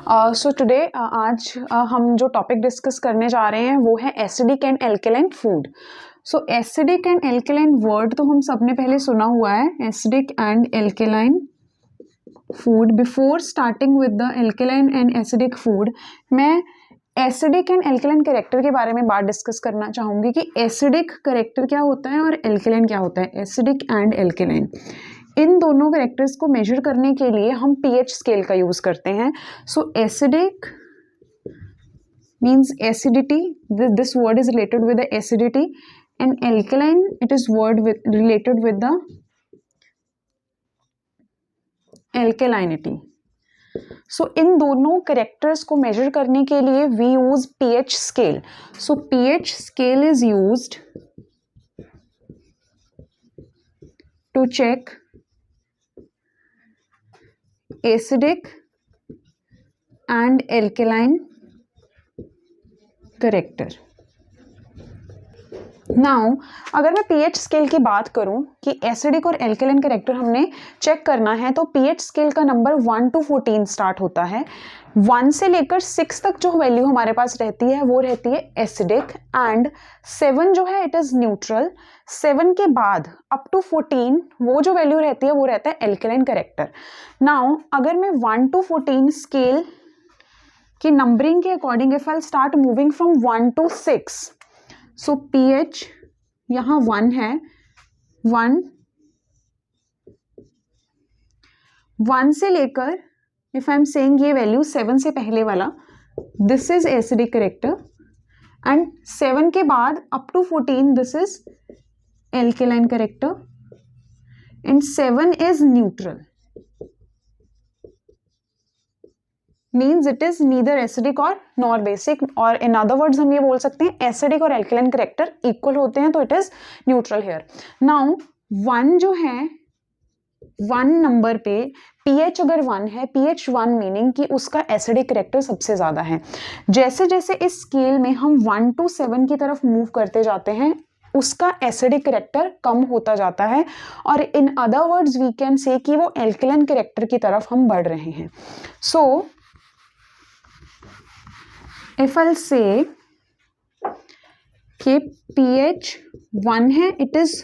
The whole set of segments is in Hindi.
सो टुडे आज हम जो टॉपिक डिस्कस करने जा रहे हैं वो है acidic and alkaline food. So acidic and alkaline word तो हम सब ने पहले सुना हुआ है, acidic and alkaline food. Before starting with the alkaline and acidic food, मैं एसिडिक एंड एल्केलाइन कैरेक्टर के बारे में बात डिस्कस करना चाहूँगी कि एसिडिक कैरेक्टर क्या होता है और एल्केलाइन क्या होता है। एसिडिक एंड एल्केलाइन, इन दोनों कैरेक्टर्स को मेजर करने के लिए हम पीएच स्केल का यूज करते हैं। So acidic means acidity, this word is related with the acidity, and alkaline it is word related with the alkalinity. So इन दोनों कैरेक्टर्स को मेजर करने के लिए we use pH scale. So pH scale is used to check acidic and alkaline character. Now अगर मैं पीएच स्केल की बात करूं कि एसिडिक और एल्केलाइन कैरेक्टर हमने चेक करना है, तो पीएच स्केल का नंबर 1 to 14 स्टार्ट होता है। 1 से लेकर 6 तक जो वैल्यू हमारे पास रहती है वो रहती है एसिडिक, एंड 7 जो है इट इज न्यूट्रल। 7 के बाद अप टू 14 वो जो वैल्यू रहती है वो रहता है एल्केलाइन कैरेक्टर। नाउ अगर मैं 1 to 14 स्केल की नंबरिंग के according if I start moving from 1 to 6, so pH यहाँ 1 है, 1 से लेकर इफ आई एम सेइंग ये वैल्यू 7 से पहले वाला, this is acidic character, and 7 के बाद up to 14 this is alkaline character, and 7 is neutral, means it is neither acidic और नॉर बेसिक, और इन अदर वर्ड्स हम ये बोल सकते हैं एसिडिक और एल्केलाइन कैरेक्टर इक्वल होते हैं, तो it is neutral here. Now 1 जो है, 1 नंबर पे pH अगर 1 है, pH 1 मीनिंग कि उसका एसिडिक कैरेक्टर सबसे ज्यादा है। जैसे जैसे इस स्केल में हम 1 to 7 की तरफ मूव करते जाते हैं उसका एसिडिक कैरेक्टर कम होता जाता है, और in other words we can say कि वो एल्केलाइन कैरेक्टर की तरफ हम बढ़ रहे हैं। सो इफ आई से कि pH 1 है, इट इज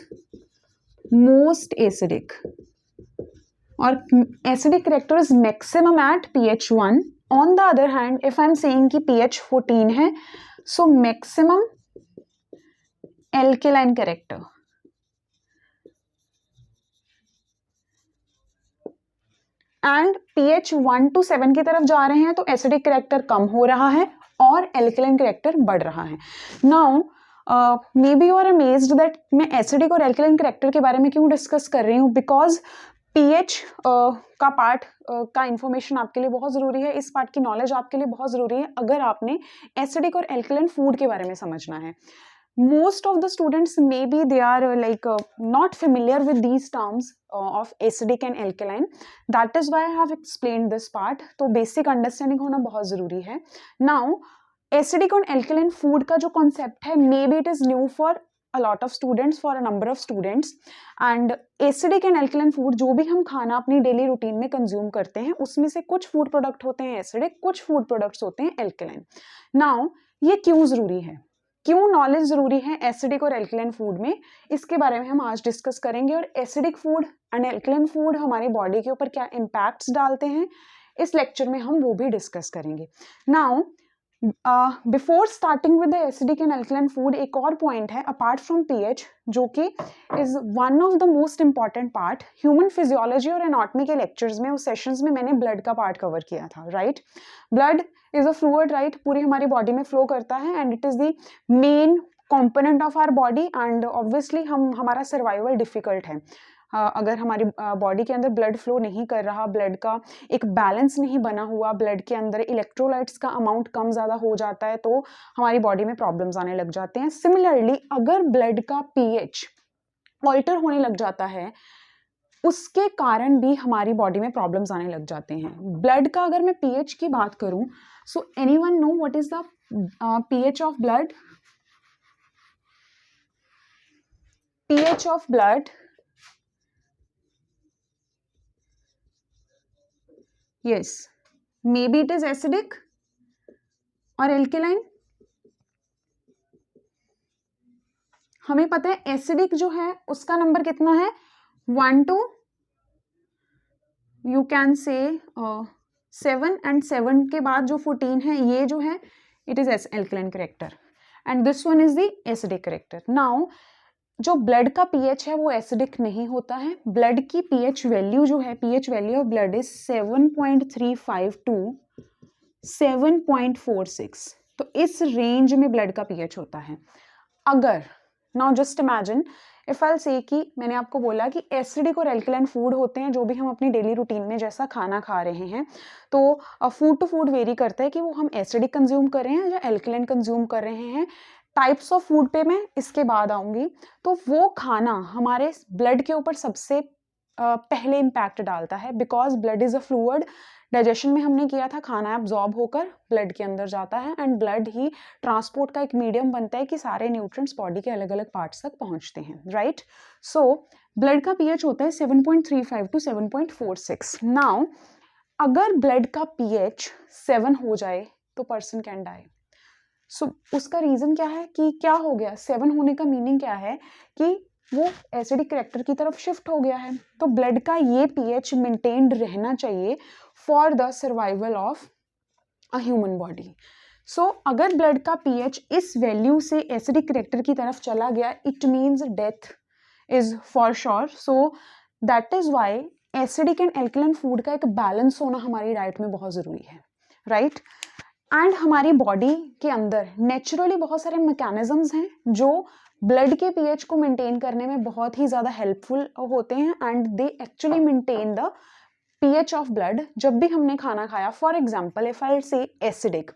मोस्ट एसिडिक, और acidic character is maximum at pH 1। On the other hand if I am saying कि pH 14 है, so maximum alkaline character, and pH 1 to 7 की तरफ जा रहे हैं तो एसिडिक कैरेक्टर कम हो रहा है और एल्केलाइन कैरेक्टर बढ़ रहा है। Now maybe you are amazed that मैं एसिडिक और एल्केलाइन कैरेक्टर के बारे में क्यों डिस्कस कर रही हूँ, बिकॉज पीएच का पार्ट का इंफॉर्मेशन आपके लिए बहुत ज़रूरी है, इस पार्ट की नॉलेज आपके लिए बहुत ज़रूरी है अगर आपने एसिडिक और एल्केलाइन फूड के बारे में समझना है। Most of the students maybe they are not familiar with these terms of acidic and alkaline. That is why I have explained this part. तो basic understanding होना बहुत ज़रूरी है। Now acidic और alkaline food का जो concept है, maybe it is new for a lot of students, for a number of students, and acidic and alkaline food जो भी हम खाना अपनी डेली रूटीन में कंज्यूम करते हैं उसमें से कुछ फूड प्रोडक्ट होते हैं एसिडिक, कुछ फूड प्रोडक्ट्स होते हैं एल्केलाइन। नाउ ये क्यों ज़रूरी है, क्यों नॉलेज जरूरी है एसिडिक और एल्केलाइन फूड में, इसके बारे में हम आज डिस्कस करेंगे। और acidic food and alkaline food हमारी बॉडी के ऊपर क्या इम्पैक्ट्स डालते हैं इस लेक्चर में हम वो भी डिस्कस करेंगे। Now before starting with the acidic and alkaline food, एक और पॉइंट है अपार्ट फ्रॉम पीएच जो कि is one of the most important part. Human physiology और एनाटॉमी के लेक्चर्स में, उस सेशंस में मैंने ब्लड का पार्ट कवर किया था, right. Blood is a fluid, right, पूरी हमारी बॉडी में फ्लो करता है, and it is the main component of our body, and obviously हमारा सर्वाइवल डिफिकल्ट है अगर हमारी बॉडी के अंदर ब्लड फ्लो नहीं कर रहा, ब्लड का एक बैलेंस नहीं बना हुआ, ब्लड के अंदर इलेक्ट्रोलाइट्स का अमाउंट कम ज़्यादा हो जाता है तो हमारी बॉडी में प्रॉब्लम्स आने लग जाते हैं। सिमिलरली अगर ब्लड का पीएच ऑल्टर होने लग जाता है उसके कारण भी हमारी बॉडी में प्रॉब्लम्स आने लग जाते हैं। ब्लड का अगर मैं पीएच की बात करूं, so anyone know what is the pH of blood? pH of blood, yes, may be it is acidic और एल्केलाइन। हमें पता है एसिडिक जो है उसका नंबर कितना है 1 to you can say 7 and 7 के बाद जो 14 है ये जो है it is alkaline character and this one is the acidic character. Now जो ब्लड का पीएच है वो एसिडिक नहीं होता है। ब्लड की पीएच वैल्यू जो है, pH value of blood is 7.35 to 7.46, तो इस रेंज में ब्लड का पीएच होता है। अगर now just imagine if I say कि मैंने आपको बोला कि एसिडिक और एल्कलाइन फूड होते हैं जो भी हम अपनी डेली रूटीन में जैसा खाना खा रहे हैं, तो फूड टू फूड वेरी करता है कि वो हम एसिडिक कंज्यूम कर रहे हैं या एल्कलाइन कंज्यूम कर रहे हैं। टाइप्स ऑफ फूड पे मैं इसके बाद आऊंगी। तो वो खाना हमारे ब्लड के ऊपर सबसे पहले इम्पैक्ट डालता है, because blood is a fluid. Digestion में हमने किया था, खाना एब्जॉर्ब होकर ब्लड के अंदर जाता है एंड ब्लड ही ट्रांसपोर्ट का एक मीडियम बनता है कि सारे न्यूट्रिएंट्स बॉडी के अलग अलग पार्ट्स तक पहुंचते हैं, राइट। सो ब्लड का पीएच होता है 7.35 to 7.46। नाउ अगर ब्लड का पीएच 7 हो जाए तो पर्सन कैन डाई। सो उसका रीजन क्या है कि क्या हो गया, 7 होने का मीनिंग क्या है कि वो एसिडिक करेक्टर की तरफ शिफ्ट हो गया है। तो ब्लड का ये पीएच मेंटेन्ड रहना चाहिए for the survival of a human body. So अगर ब्लड का पीएच इस वैल्यू से एसिडिक करेक्टर की तरफ चला गया, it means death is for sure. So that is why acidic and alkaline food का एक बैलेंस होना हमारी डाइट में बहुत जरूरी है, राइट। एंड हमारी बॉडी के अंदर नेचुरली बहुत सारे मैकेनिज्म्स हैं जो ब्लड के पीएच को मेंटेन करने में बहुत ही ज़्यादा हेल्पफुल होते हैं and they actually maintain the pH of blood जब भी हमने खाना खाया। फॉर एग्जांपल इफ आई से एसिडिक,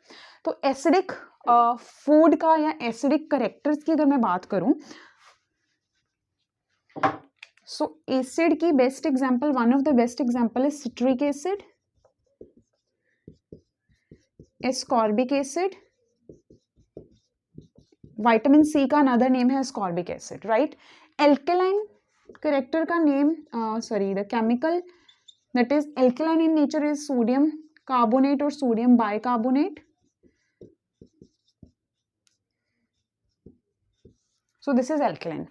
तो एसिडिक फूड का या एसिडिक करेक्टर्स की अगर मैं बात करूं, सो एसिड की best example, one of the best example is citric acid, ascorbic acid, vitamin C का अनदर नेम है ascorbic acid, right. Alkaline character का name the chemical that is alkaline in nature is sodium carbonate or sodium bicarbonate. So this is alkaline.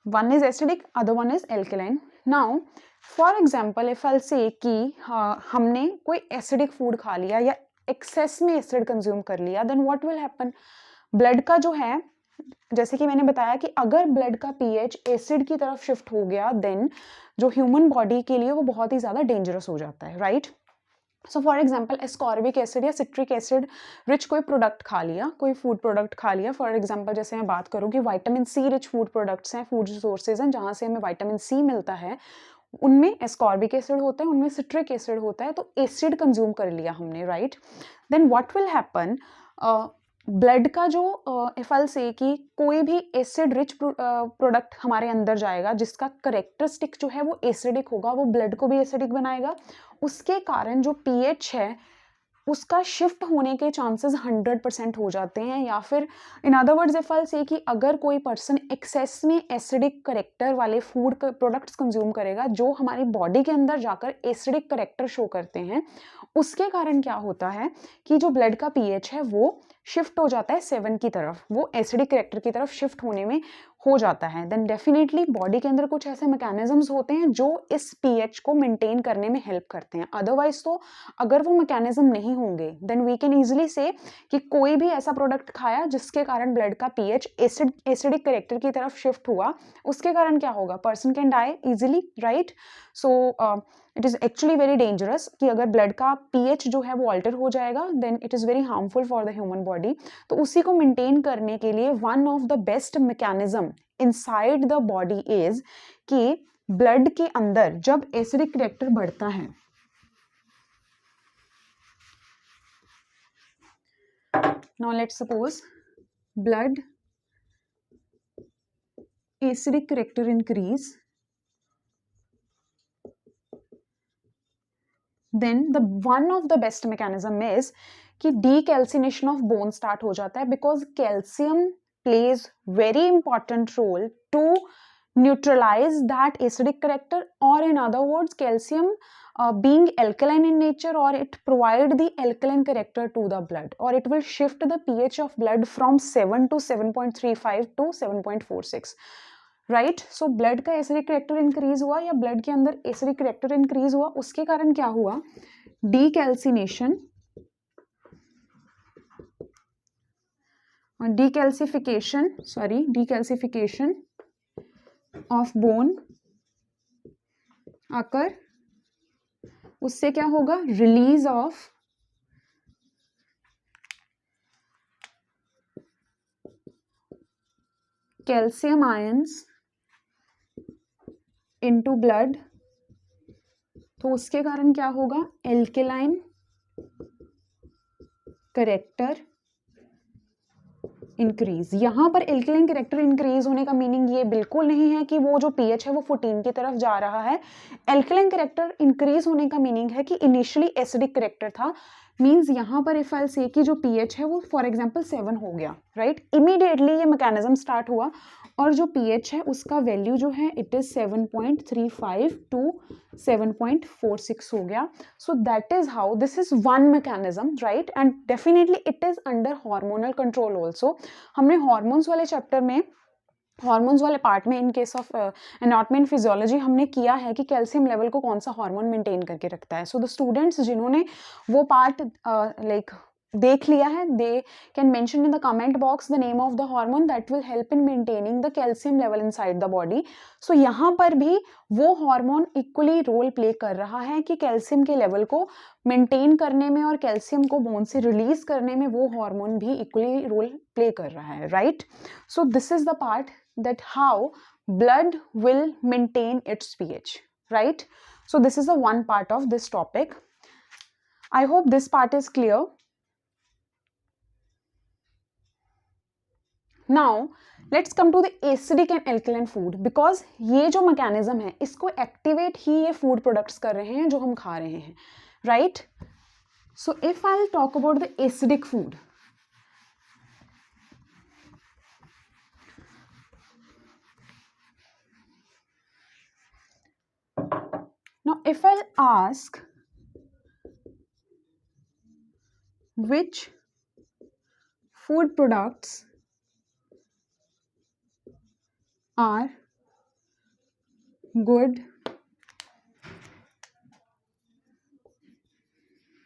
One is acidic, other one is alkaline. Now for example if I'll say कि हमने कोई acidic food खा लिया या excess में acid consume कर लिया, then what will happen? blood का जो है, जैसे कि मैंने बताया कि अगर ब्लड का पीएच एसिड की तरफ शिफ्ट हो गया देन जो ह्यूमन बॉडी के लिए वो बहुत ही ज़्यादा डेंजरस हो जाता है, right. So for example ascorbic acid या सिट्रिक एसिड रिच कोई प्रोडक्ट खा लिया, कोई फूड प्रोडक्ट खा लिया, फॉर एग्जांपल जैसे मैं बात करूँ कि vitamin C rich food products हैं, फूड सोर्सेज हैं जहाँ से हमें विटामिन सी मिलता है, उनमें एस्कॉर्बिक एसिड होता है, उनमें सिट्रिक एसिड होता है, तो एसिड कंज्यूम कर लिया हमने, right. Then what will happen, blood का जो इफ आई से कि कोई भी एसिड रिच प्रोडक्ट हमारे अंदर जाएगा जिसका करेक्टरिस्टिक जो है वो एसिडिक होगा, वो ब्लड को भी एसिडिक बनाएगा, उसके कारण जो पीएच है उसका शिफ्ट होने के चांसेस 100% हो जाते हैं। या फिर इन other words if I say कि अगर कोई पर्सन एक्सेस में एसिडिक करेक्टर वाले फूड प्रोडक्ट्स कंज्यूम करेगा जो हमारी बॉडी के अंदर जाकर एसिडिक करेक्टर शो करते हैं, उसके कारण क्या होता है कि जो ब्लड का पीएच है वो शिफ्ट हो जाता है 7 की तरफ, वो एसिडिक करेक्टर की तरफ शिफ्ट होने में हो जाता है। देन डेफिनेटली बॉडी के अंदर कुछ ऐसे मैकेनिज्म्स होते हैं जो इस पीएच को मेंटेन करने में हेल्प करते हैं। अदरवाइज तो अगर वो मैकेनिज्म नहीं होंगे देन वी कैन इजीली से कि कोई भी ऐसा प्रोडक्ट खाया जिसके कारण ब्लड का पीएच एसिडिक करेक्टर की तरफ शिफ्ट हुआ, उसके कारण क्या होगा, person can die easily, right. So it is actually very dangerous कि अगर ब्लड का पीएच जो है वो अल्टर हो जाएगा then it is very harmful for the human body. तो उसी को मेंटेन करने के लिए one of the best mechanism inside the body is कि ब्लड के अंदर जब एसिडिक करेक्टर बढ़ता है, now let's suppose blood acidic character increase, then the one of the best mechanism is कि decalcination of bone start हो जाता है, because calcium plays very important role to neutralize that acidic character, or in other words calcium being alkaline in nature, or it provide the alkaline character to the blood, or it will shift the pH of blood from 7 to 7.35 to 7.46, right. So blood का एसिडिक करेक्टर इंक्रीज हुआ या ब्लड के अंदर एसिडिक करेक्टर इंक्रीज हुआ, उसके कारण क्या हुआ, डीकैल्सिनेशन और डीकैल्सिफिकेशन ऑफ बोन आकर, उससे क्या होगा, release of calcium ions into blood. तो उसके कारण क्या होगा, एल्केलाइन करेक्टर इंक्रीज. यहां पर एल्केलाइन करेक्टर इंक्रीज होने का मीनिंग ये बिल्कुल नहीं है कि वो जो पीएच है वो 14 की तरफ जा रहा है. एल्केलाइन करेक्टर इंक्रीज होने का मीनिंग है कि इनिशियली एसिडिक करेक्टर था, मीन्स यहाँ पर इफ आई से कि जो पीएच है वो फॉर एग्जांपल 7 हो गया, राइट. इमीडिएटली ये मैकेनिज्म स्टार्ट हुआ और जो पीएच है उसका वैल्यू जो है इट इज 7.35 टू 7.46 हो गया. सो that is how, this is one mechanism, right. And definitely it is under hormonal control also. हमने हॉर्मोन्स वाले चैप्टर में, हॉर्मोन्स वाले पार्ट में, in case of anatomy and physiology, हमने किया है कि कैल्शियम लेवल को कौन सा हार्मोन मेंटेन करके रखता है. सो द स्टूडेंट्स जिन्होंने वो पार्ट लाइक देख लिया है, they can mention in the comment box the name of the hormone that will help in maintaining the calcium level inside the body. So यहाँ पर भी वो हार्मोन इक्वली रोल प्ले कर रहा है कि कैल्शियम के लेवल को मेंटेन करने में और कैल्शियम को बोन से रिलीज करने में वो हार्मोन भी इक्वली रोल प्ले कर रहा है, right. So this is the part that how blood will maintain its pH, right. So this is the one part of this topic. I hope this part is clear. Now let's come to the acidic and alkaline food, because ये जो mechanism है इसको activate ही ये food products कर रहे हैं जो हम खा रहे हैं, right. So if I'll talk about the acidic food, now if I'll ask which food products are good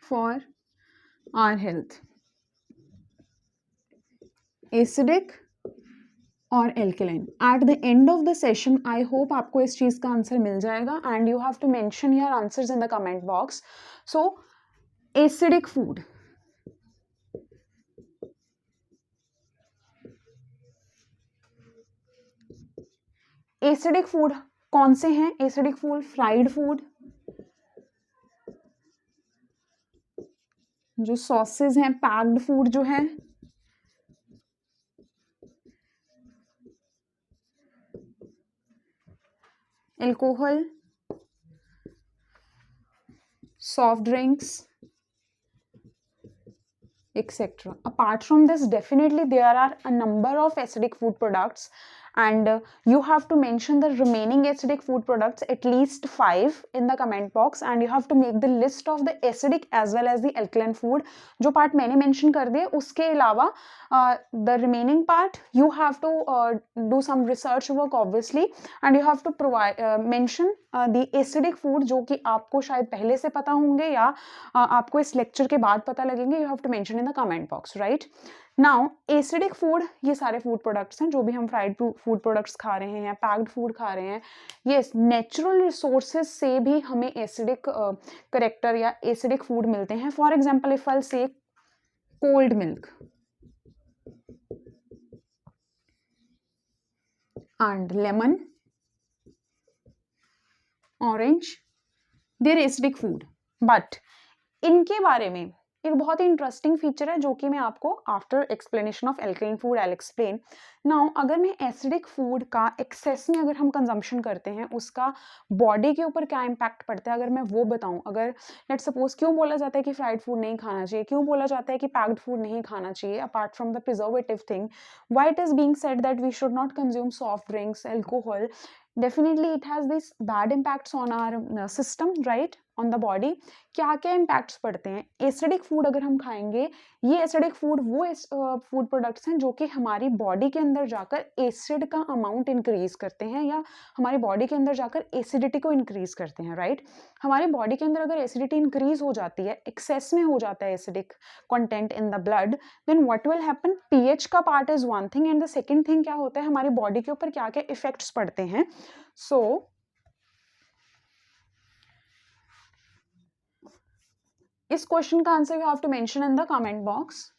for our health, acidic और alkaline, at the end of the session I hope आपको इस चीज़ का आंसर मिल जाएगा and you have to mention your answers in the comment box. So acidic food, acidic food कौन से हैं, एसिडिक फूड, फ्राइड फूड, जो सॉसेज हैं, पैक्ड फूड जो है, alcohol, soft drinks, etc. Apart from this, definitely there are a number of acidic food products, and you have to mention the remaining acidic food products, at least 5 in the comment box, and you have to make the list of the acidic as well as the alkaline food. जो part मैंने mention कर दिए, उसके अलावा the remaining part you have to do some research work obviously, and you have to provide mention the acidic food जो कि आपको शायद पहले से पता होंगे या आपको इस lecture के बाद पता लगेंगे. You have to mention in the comment box, right? Now acidic food, ये सारे फूड प्रोडक्ट्स हैं जो भी हम फ्राइड फूड प्रोडक्ट्स खा रहे हैं या पैक्ड फूड खा रहे हैं. यस, नेचुरल रिसोर्सेज से भी हमें एसिडिक करेक्टर या एसिडिक फूड मिलते हैं. For example if I say cold milk and lemon, orange, they're acidic food. But इनके बारे में एक बहुत ही इंटरेस्टिंग फीचर है जो कि मैं आपको after explanation of alkaline food I explain. Now अगर मैं एसिडिक फूड का एक्सेस में अगर हम कंजम्पशन करते हैं उसका बॉडी के ऊपर क्या इम्पैक्ट पड़ता है अगर मैं वो बताऊं. अगर लेट्स सपोज क्यों बोला जाता है कि फ्राइड फूड नहीं खाना चाहिए, क्यों बोला जाता है कि पैक्ड फूड नहीं खाना चाहिए apart from the preservative thing, why it is being said that we should not consume soft drinks, alcohol. Definitely it has these bad impacts on our system, right? On the body क्या क्या इम्पैक्ट्स पड़ते हैं। एसिडिक फूड अगर हम खाएंगे, ये एसिडिक फूड वो फूड प्रोडक्ट्स हैं जो कि हमारी बॉडी के अंदर जाकर एसिड का अमाउंट इंक्रीज करते हैं या हमारी बॉडी के अंदर जाकर एसिडिटी को इंक्रीज करते हैं, राइट। हमारी बॉडी के अंदर अगर एसिडिटी इंक्रीज हो जाती है, एक्सेस में हो जाता है acidic content in the blood, then what will happen, pH का part is one thing and the second thing क्या होता है, हमारी बॉडी के ऊपर क्या क्या इफेक्ट्स पड़ते हैं। सो इस क्वेश्चन का answer you have to mention in the comment box.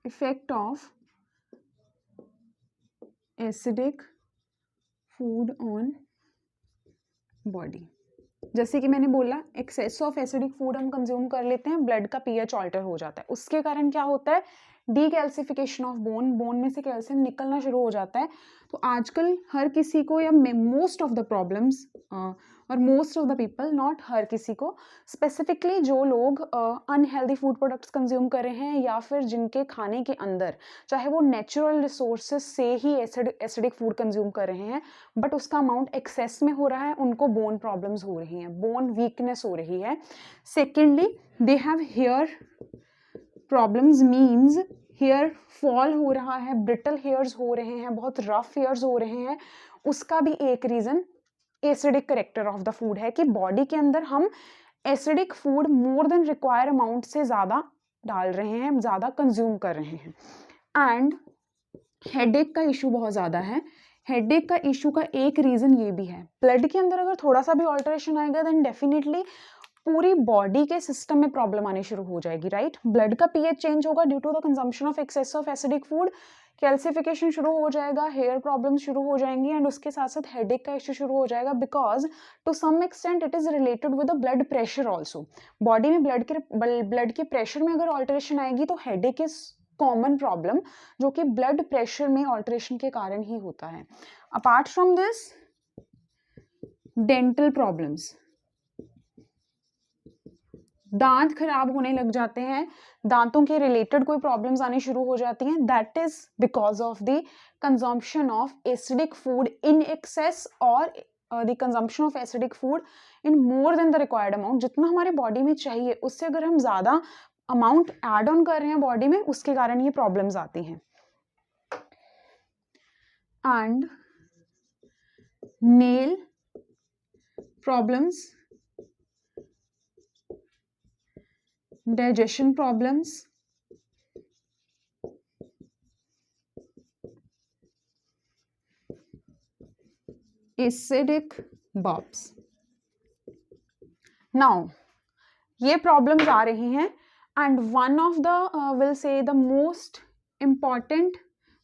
Effect of acidic food on body. जैसे कि मैंने बोला, एक्सेस ऑफ एसिडिक फूड हम कंज्यूम कर लेते हैं, ब्लड का पीएच ऑल्टर हो जाता है, उसके कारण क्या होता है, डीकैल्सिफिकेशन ऑफ बोन, बोन में से कैल्शियम निकलना शुरू हो जाता है। तो आजकल हर किसी को या मोस्ट ऑफ द प्रॉब्लम्स और most of the people, not हर किसी को, स्पेसिफिकली जो लोग अनहेल्दी फूड प्रोडक्ट्स कंज्यूम कर रहे हैं या फिर जिनके खाने के अंदर चाहे वो नेचुरल रिसोर्सेज से ही एसिडिक फूड कंज्यूम कर रहे हैं बट उसका अमाउंट एक्सेस में हो रहा है, उनको बोन प्रॉब्लम्स हो रही हैं, बोन वीकनेस हो रही है। Secondly they have hair problems, means hair fall हो रहा है, ब्रिटल हेयर्स हो रहे हैं, बहुत रफ हेयर्स हो रहे हैं। उसका भी एक reason acidic character of the food है कि बॉडी के अंदर हम acidic food more than require amount से ज़्यादा डाल रहे हैं, ज़्यादा कंज्यूम कर रहे हैं। एंड हेडेक का इशू बहुत ज़्यादा है। हेडेक का इशू का एक रीज़न ये भी है, ब्लड के अंदर अगर थोड़ा सा भी ऑल्टरेशन आएगा देन डेफिनेटली पूरी बॉडी के सिस्टम में प्रॉब्लम आनी शुरू हो जाएगी, राइट। ब्लड का पीएच चेंज होगा due to the consumption of excess of acidic food, calcification शुरू हो जाएगा, हेयर प्रॉब्लम शुरू हो जाएंगी एंड उसके साथ साथ हेडेक का इशू शुरू हो जाएगा because to some extent it is related with the blood pressure also. Body में ब्लड के प्रेशर में अगर ऑल्टरेशन आएगी तो हेडेक इज कॉमन प्रॉब्लम जो कि ब्लड प्रेशर में ऑल्टरेशन के कारण ही होता है। Apart from this, dental problems, दांत खराब होने लग जाते हैं, दांतों के रिलेटेड कोई प्रॉब्लम्स आनी शुरू हो जाती हैं, that is because of the consumption of acidic food in excess और the consumption of acidic food in more than the required amount. जितना हमारे बॉडी में चाहिए उससे अगर हम ज़्यादा अमाउंट ऐड ऑन कर रहे हैं बॉडी में, उसके कारण ये प्रॉब्लम्स आती हैं। And nail problems, digestion problems, acidic burps. Now ये प्रॉब्लम्स आ रही हैं and one of the will say the most important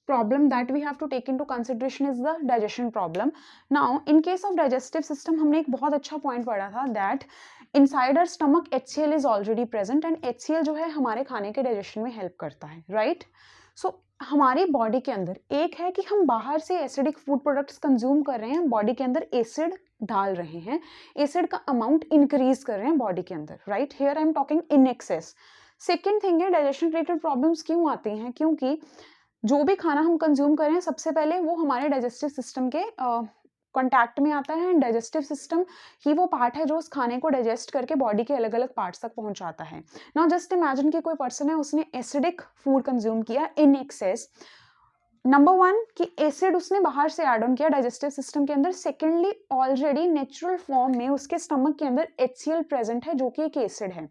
problem that we have to take into consideration is the digestion problem. Now in case of digestive system हमने एक बहुत अच्छा point पढ़ा था that inside our stomach HCl is already present and HCl जो है हमारे खाने के digestion में help करता है, right? So हमारी बॉडी के अंदर एक है कि हम बाहर से एसिडिक फूड प्रोडक्ट्स कंज्यूम कर रहे हैं, बॉडी के अंदर एसिड डाल रहे हैं, एसिड का अमाउंट इंक्रीज कर रहे हैं बॉडी के अंदर, right. Here I am talking in excess. Second thing है डाइजेशन रिलेटेड प्रॉब्लम्स क्यों आती हैं, क्योंकि जो भी खाना हम कंज्यूम कर रहे हैं सबसे पहले वो हमारे डाइजेस्टिव सिस्टम के कॉन्टैक्ट में आता है एंड डाइजेस्टिव सिस्टम ही वो पार्ट है जो उस खाने को डाइजेस्ट करके बॉडी के अलग अलग पार्ट्स तक पहुंचाता है। नाउ जस्ट इमेजिन कि कोई पर्सन है, उसने एसिडिक फूड कंज्यूम किया इन एक्सेस। नंबर वन कि एसिड उसने बाहर से ऐड ऑन किया डाइजेस्टिव सिस्टम के अंदर। सेकेंडली ऑलरेडी नेचुरल फॉर्म में उसके स्टमक के अंदर HCl प्रेजेंट है जो कि एक एसिड है।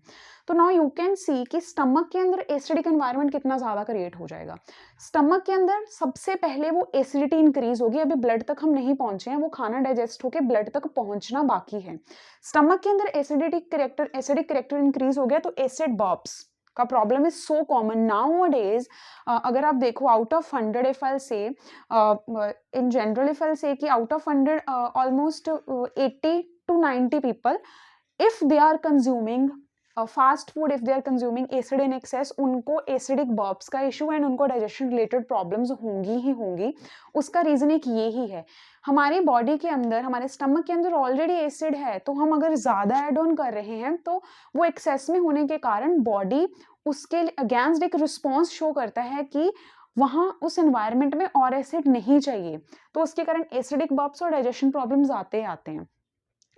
तो नाउ यू कैन सी कि स्टमक के अंदर एसिडिक एनवायरनमेंट कितना ज़्यादा क्रिएट हो जाएगा। स्टमक के अंदर सबसे पहले वो एसिडिटी इंक्रीज होगी, अभी ब्लड तक हम नहीं पहुंचे हैं, वो खाना डाइजेस्ट होकर ब्लड तक पहुंचना बाकी है। स्टमक के अंदर एसिडिक करेक्टर इंक्रीज हो गया तो एसिड बर्प्स का problem is so common now days. अगर आप देखो आउट ऑफ 100 इफ आई से in general if I say कि out of 100 almost 80 to 90 people if they are consuming fast food, if they are consuming acid in excess, उनको एसिडिक बर्प्स का इशू एंड उनको डाइजेशन रिलेटेड प्रॉब्लम्स होंगी ही होंगी। उसका रीज़न एक ये ही है, हमारी बॉडी के अंदर हमारे स्टमक के अंदर ऑलरेडी एसिड है, तो हम अगर ज़्यादा ऐड ऑन कर रहे हैं तो वो एक्सेस में होने के कारण बॉडी उसके अगेंस्ट एक रिस्पॉन्स शो करता है कि वहाँ उस एनवायरनमेंट में और एसिड नहीं चाहिए, तो उसके कारण एसिडिक बर्प्स और डाइजेशन प्रॉब्लम्स आते हैं।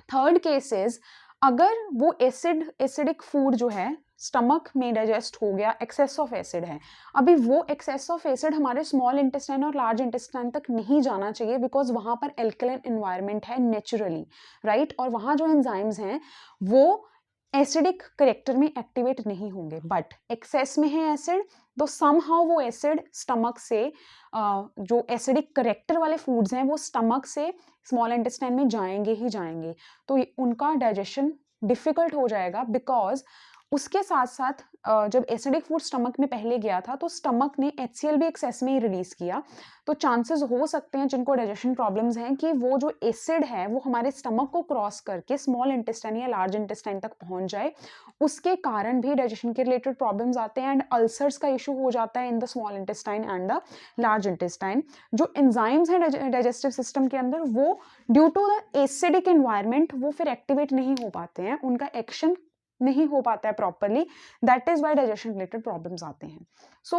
थर्ड केस इज अगर वो एसिडिक फूड जो है स्टमक में डाइजेस्ट हो गया, एक्सेस ऑफ एसिड है, अभी वो एक्सेस ऑफ एसिड हमारे स्मॉल इंटेस्टाइन और लार्ज इंटेस्टाइन तक नहीं जाना चाहिए, बिकॉज वहां पर एल्कलाइन एनवायरनमेंट है नेचुरली, राइट, और वहां जो एंजाइम्स हैं वो एसिडिक करेक्टर में एक्टिवेट नहीं होंगे, बट एक्सेस में है एसिड, तो समहाउ वो एसिड स्टमक से जो एसिडिक करेक्टर वाले फूड्स हैं वो स्टमक से स्मॉल इंटेस्टाइन में जाएंगे ही जाएंगे, तो उनका डाइजेशन डिफिकल्ट हो जाएगा, बिकॉज उसके साथ साथ जब एसिडिक फूड स्टमक में पहले गया था तो स्टमक ने HCl भी एक्सेस में ही रिलीज किया, तो चांसेस हो सकते हैं जिनको डाइजेशन प्रॉब्लम्स हैं कि वो जो एसिड है वो हमारे स्टमक को क्रॉस करके स्मॉल इंटेस्टाइन या लार्ज इंटेस्टाइन तक पहुंच जाए, उसके कारण भी डाइजेशन के रिलेटेड प्रॉब्लम्स आते हैं एंड अल्सर्स का इशू हो जाता है in the small intestine and the large intestine. जो एंजाइम्स हैं डाइजेस्टिव सिस्टम के अंदर वो due to the acidic environment वो फिर एक्टिवेट नहीं हो पाते हैं, उनका एक्शन नहीं हो पाता है properly, that is why digestion related problems आते हैं। So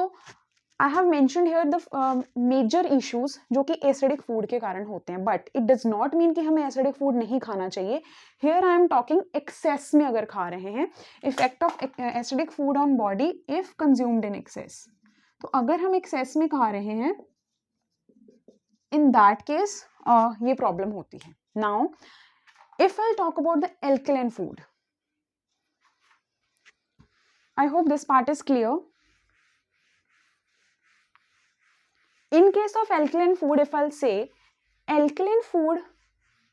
I have mentioned here the major issues जो कि एसिडिक फूड के कारण होते हैं, but it does not mean कि हमें एसिडिक फूड नहीं खाना चाहिए। Here I am talking excess में अगर खा रहे हैं, effect of acidic food on body if consumed in excess, तो अगर हम एक्सेस में खा रहे हैं इन दैट केस ये प्रॉब्लम होती है। Now if I talk about the alkaline food, I hope this part is clear. In case of alkaline food, if I'll say, alkaline food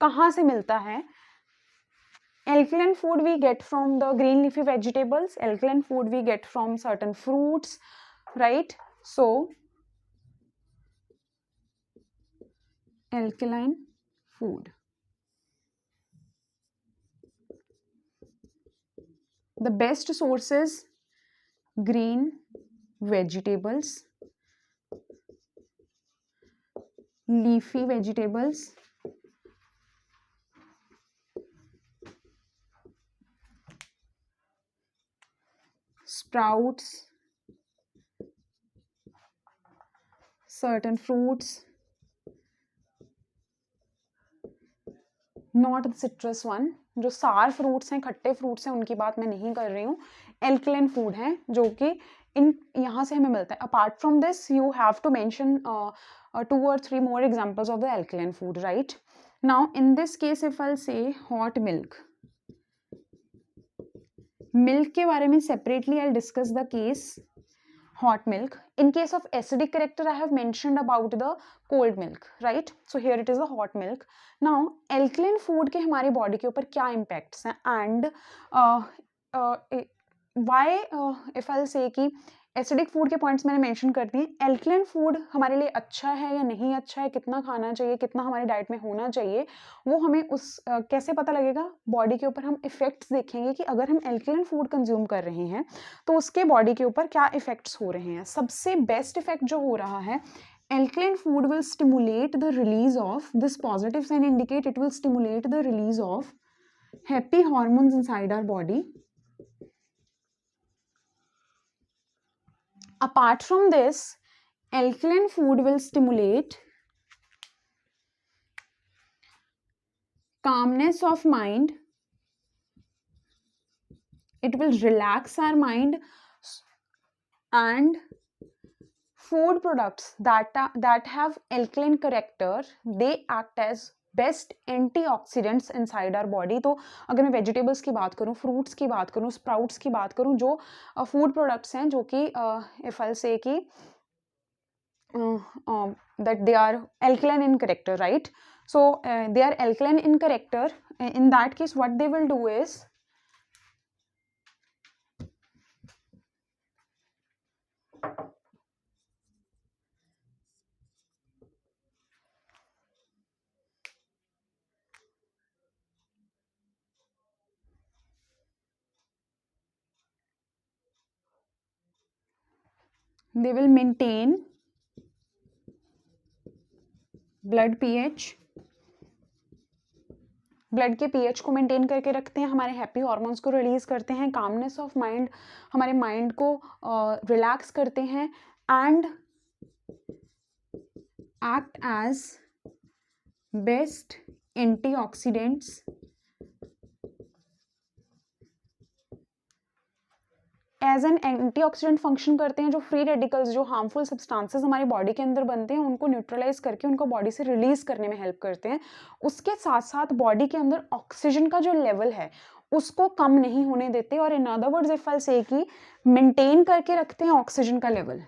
कहाँ से मिलता है? Alkaline food we get from the green leafy vegetables. Alkaline food we get from certain fruits, right? So, alkaline food. The best sources green vegetables, leafy vegetables, sprouts, certain fruits, not the citrus one, जो सार फ्रूट्स हैं, खट्टे फ्रूट्स हैं, उनकी बात मैं नहीं कर रही हूँ, एल्कलाइन फूड है जो कि इन यहाँ से हमें मिलता है। Apart from this you have to mention 2 or 3 more examples of the alkaline food, right? Now in this case if I'll say hot milk, milk के बारे में separately I'll discuss the case hot milk. In case of acidic character I have mentioned about the cold milk, right? So here it is the hot milk. Now alkaline food के हमारी body के ऊपर क्या impacts हैं and why if I'll say कि एसिडिक फूड के पॉइंट्स मैंने मेंशन कर दिए, एल्कलाइन फूड हमारे लिए अच्छा है या नहीं अच्छा है, कितना खाना चाहिए, कितना हमारी डाइट में होना चाहिए, वो हमें उस कैसे पता लगेगा, बॉडी के ऊपर हम इफेक्ट्स देखेंगे कि अगर हम एल्कलाइन फूड कंज्यूम कर रहे हैं तो उसके बॉडी के ऊपर क्या इफेक्ट्स हो रहे हैं। सबसे बेस्ट इफेक्ट जो हो रहा है, alkaline food will stimulate the release of, this positive sign indicate it will stimulate the release of happy hormones inside our body. Apart from this, alkaline food will stimulate calmness of mind, it will relax our mind, and food products that have alkaline character, they act as best antioxidants inside our body. तो अगर मैं वेजिटेबल्स की बात करूँ, फ्रूट्स की बात करूँ, स्प्राउट्स की बात करूँ, जो फूड प्रोडक्ट्स हैं जो कि इफ आई से कि that they are alkaline in character, right? So they are alkaline in character. In that case what they will do is they will maintain blood pH, blood के पीएच को मेंटेन करके रखते हैं, हमारे हैप्पी हार्मोन्स को रिलीज करते हैं, कामनेस ऑफ माइंड, हमारे माइंड को रिलैक्स करते हैं, and act as best antioxidants as an antioxidant function करते हैं, जो फ्री रेडिकल्स, जो हार्मफुल सब्सटेंसेस हमारी बॉडी के अंदर बनते हैं उनको न्यूट्रलाइज करके उनको बॉडी से रिलीज करने में हेल्प करते हैं। उसके साथ साथ बॉडी के अंदर ऑक्सीजन का जो लेवल है उसको कम नहीं होने देते, और in other words if I say कि मेंटेन करके रखते हैं ऑक्सीजन का लेवल।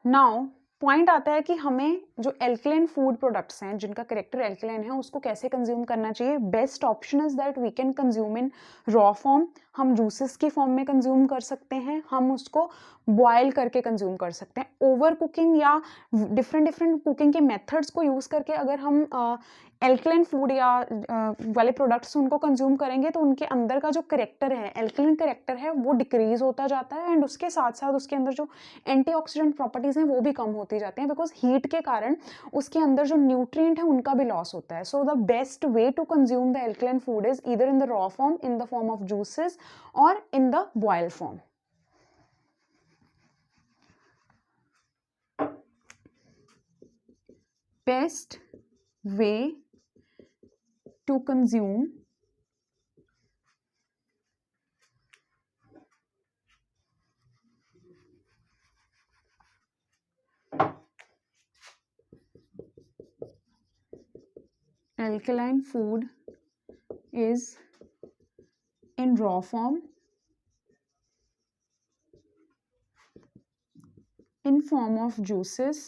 नाउ पॉइंट आता है कि हमें जो एल्कलाइन फूड प्रोडक्ट्स हैं जिनका करेक्टर एल्कलाइन है उसको कैसे कंज्यूम करना चाहिए। Best option is that we can consume in raw form, हम जूसेस की फॉर्म में कंज्यूम कर सकते हैं, हम उसको बॉयल करके कंज्यूम कर सकते हैं। ओवर कुकिंग या डिफरेंट डिफरेंट कुकिंग के मेथड्स को यूज़ करके अगर हम एल्कलाइन फूड या वाले प्रोडक्ट्स उनको कंज्यूम करेंगे तो उनके अंदर का जो करेक्टर है, एल्कलाइन करेक्टर है, वो डिक्रीज होता जाता है, एंड उसके साथ साथ उसके अंदर जो एंटीऑक्सीडेंट प्रॉपर्टीज़ हैं वो भी कम होती जाती हैं, बिकॉज हीट के कारण उसके अंदर जो न्यूट्रिएंट है उनका भी लॉस होता है। So the best way to consume the alkaline food is either in the raw form, in the form of juices, और in the boil form. Best way to consume alkaline food is in raw form, in form of juices,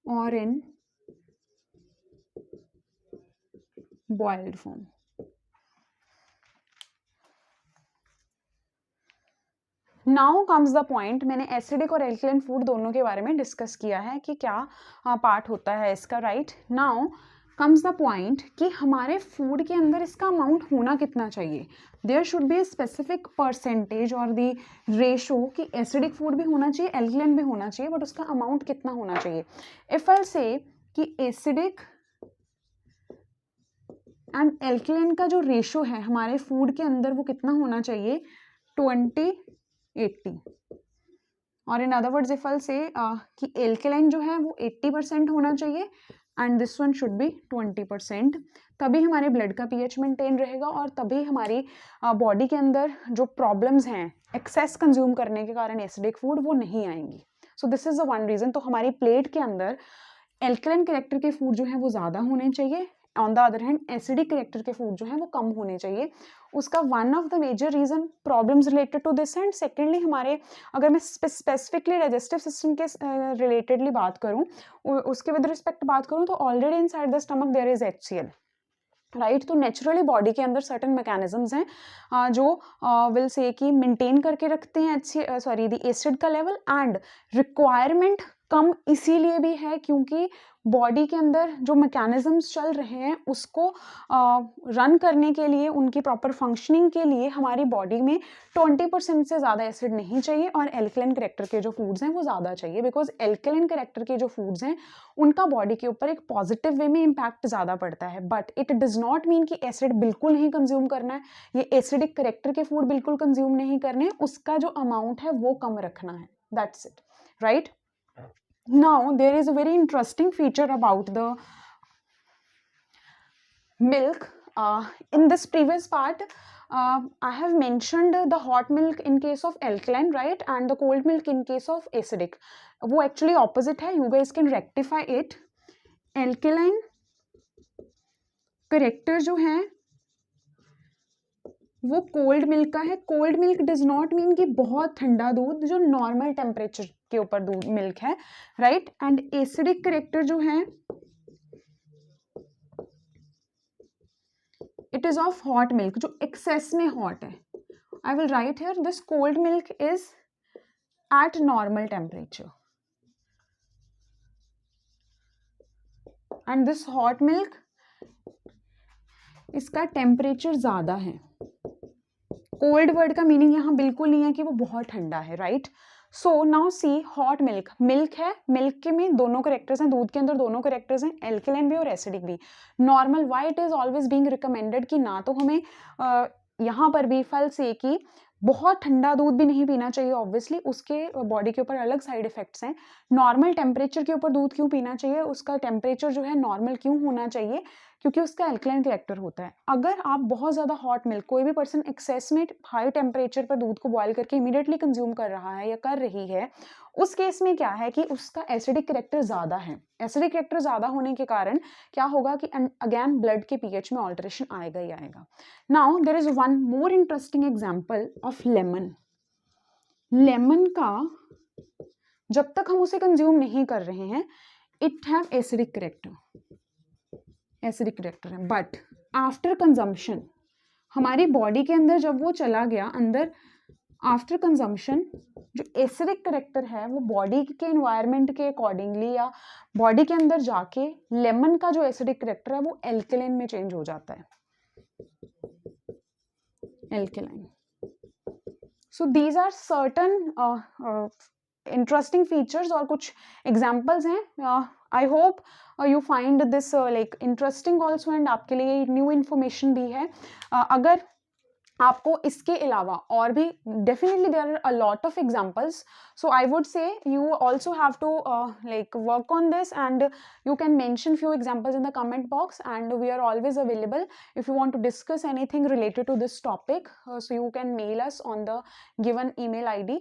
or in boiled form. Now comes the point, मैंने एसिडिक और एल्कलाइन फूड दोनों के बारे में डिस्कस किया है कि क्या पार्ट होता है इसका, right. Now comes the point कि हमारे फूड के अंदर इसका अमाउंट होना कितना चाहिए। There should be a specific percentage और द रेशो कि एसिडिक फूड भी होना चाहिए, एल्कलाइन भी होना चाहिए, बट उसका अमाउंट कितना होना चाहिए। इफ आई से कि एसिडिक एंड एल्कलाइन का जो रेशो है हमारे फूड के अंदर वो कितना होना चाहिए, 20-80, और in other words if I say कि एल्कलाइन जो है वो 80% होना चाहिए and this one should be 20%, तभी हमारे ब्लड का पीएच मेंटेन रहेगा और तभी हमारी बॉडी के अंदर जो प्रॉब्लम्स हैं एक्सेस कंज्यूम करने के कारण एसिडिक फूड वो नहीं आएंगी। So this is the one reason. तो हमारी प्लेट के अंदर एल्कलाइन कैरेक्टर के फूड जो है वो ज़्यादा होने चाहिए, on the other hand acidic character के फूड जो है वो कम होने चाहिए। उसका one of the major reason problems related to this, and secondly हमारे अगर मैं स्पेसिफिकली डाइजेस्टिव सिस्टम के रिलेटेडली बात करूँ, उसके विद रिस्पेक्ट बात करूँ, तो already inside the stomach there is HCl, right. तो नेचुरली बॉडी के अंदर सर्टन मैकेनिज्म्स हैं जो विल से कि मेंटेन करके रखते हैं द एसिड का लेवल, एंड रिक्वायरमेंट कम इसीलिए भी है क्योंकि बॉडी के अंदर जो मैकेनिज्म्स चल रहे हैं उसको रन करने के लिए, उनकी प्रॉपर फंक्शनिंग के लिए हमारी बॉडी में 20% से ज़्यादा एसिड नहीं चाहिए, और एल्कलाइन कैरेक्टर के जो फूड्स हैं वो ज़्यादा चाहिए, बिकॉज एल्कलाइन कैरेक्टर के जो फूड्स हैं उनका बॉडी के ऊपर एक पॉजिटिव वे में इम्पैक्ट ज़्यादा पड़ता है। But it does not mean कि एसिड बिल्कुल नहीं कंज्यूम करना है, ये एसिडिक कैरेक्टर के फूड बिल्कुल कंज्यूम नहीं करने, उसका जो अमाउंट है वो कम रखना है, that's it, right. Now there is a very interesting feature about the milk. In this previous part I have mentioned the hot milk in case of alkaline, right, and the cold milk in case of acidic. वो actually opposite है, you guys can rectify it. Alkaline character जो है वो कोल्ड मिल्क का है। Cold milk does not mean कि बहुत ठंडा दूध, जो नॉर्मल टेम्परेचर के ऊपर दूध मिल्क है, राइट। एंड एसिडिक कैरेक्टर जो है it is of hot milk, जो एक्सेस में हॉट है। I will write here this cold milk is eight normal temperature and this hot milk, इसका टेम्परेचर ज्यादा है। कोल्ड वर्ड का मीनिंग यहाँ बिल्कुल नहीं है कि वो बहुत ठंडा है, right? So now see hot milk, milk है, मिल्क के में दोनों करेक्टर्स हैं, दूध के अंदर दोनों करेक्टर्स हैं, एल्कलाइन भी और एसिडिक भी। Normal why it is always being recommended कि ना तो हमें यहाँ पर भी फल से कि बहुत ठंडा दूध भी नहीं पीना चाहिए, ऑब्वियसली उसके बॉडी के ऊपर अलग साइड इफेक्ट्स हैं। नॉर्मल टेम्परेचर के ऊपर दूध क्यों पीना चाहिए, उसका टेम्परेचर जो है नॉर्मल क्यों होना चाहिए, क्योंकि उसका एल्कलाइन कैरेक्टर होता है। अगर आप बहुत ज़्यादा हॉट मिल्क, कोई भी पर्सन एक्सेस में हाई टेम्परेचर पर दूध को बॉयल करके इमीडिएटली कंज्यूम कर रहा है या कर रही है, उस केस में क्या है कि उसका एसिडिक कैरेक्टर ज़्यादा है। एसिडिक कैरेक्टर ज़्यादा होने के कारण क्या होगा कि अगेन ब्लड के पीएच में ऑल्टरेशन आएगा ही आएगा। Now there is one more interesting example of lemon. Lemon का जब तक हम उसे कंज्यूम नहीं कर रहे हैं, it have acidic character, acidic character है, बट आफ्टर कंजम्पशन हमारी बॉडी के अंदर जब वो चला गया अंदर, आफ्टर कंजम्पशन जो एसिडिक कैरेक्टर है वो बॉडी के एनवायरनमेंट के अकॉर्डिंगली या बॉडी के अंदर जाके लेमन का जो एसिडिक कैरेक्टर है वो एल्कलाइन में चेंज हो जाता है, alkaline. So these are certain interesting features और कुछ एग्जाम्पल्स हैं। I hope you find this like interesting also, and आपके लिए न्यू इन्फॉर्मेशन भी है। अगर आपको इसके अलावा और भी definitely there are a lot of examples, so I would say you also have to like work on this and you can mention few examples in the comment box, and we are always available if you want to discuss anything related to this topic, so you can mail us on the given email id.